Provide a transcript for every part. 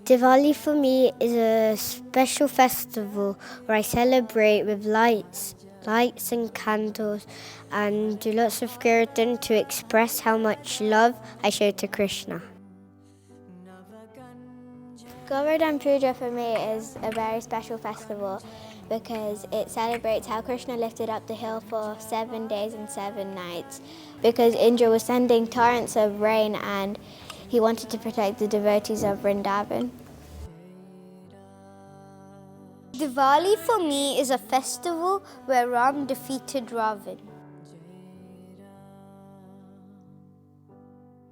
Diwali for me is a special festival where I celebrate with lights and candles, and do lots of kirtan to express how much love I show to Krishna. Govardhan Puja for me is a very special festival because it celebrates how Krishna lifted up the hill for 7 days and 7 nights, because Indra was sending torrents of rain and he wanted to protect the devotees of Vrindavan. Diwali for me is a festival where Ram defeated Ravan.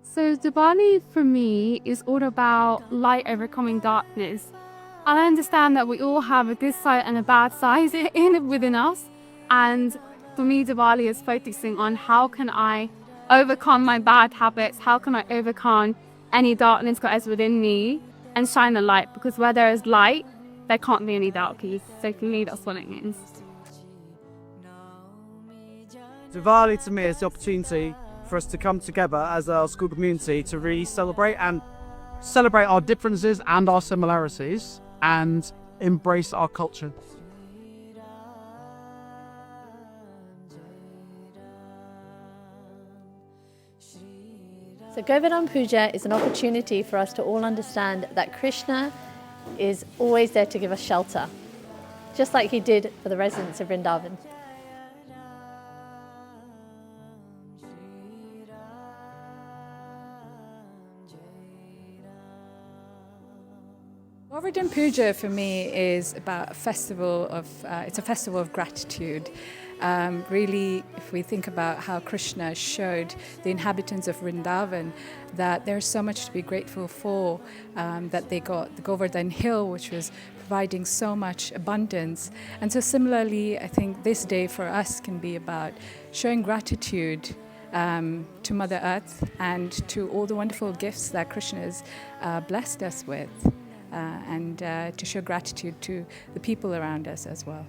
So Diwali for me is all about light overcoming darkness. I understand that we all have a good side and a bad side within us. And for me, Diwali is focusing on how can I overcome my bad habits, how can I overcome any darkness that is within me and shine the light. Because where there is light, there can't be any darkness. So for me, that's what it means. Diwali to me is the opportunity for us to come together as our school community to really celebrate our differences and our similarities and embrace our culture. So Govardhan Puja is an opportunity for us to all understand that Krishna is always there to give us shelter, just like he did for the residents of Vrindavan. Govardhan Puja for me is about a festival of gratitude. Really, if we think about how Krishna showed the inhabitants of Vrindavan that there's so much to be grateful for, that they got the Govardhan Hill, which was providing so much abundance. And so similarly, I think this day for us can be about showing gratitude to Mother Earth and to all the wonderful gifts that Krishna has blessed us with. And to show gratitude to the people around us as well.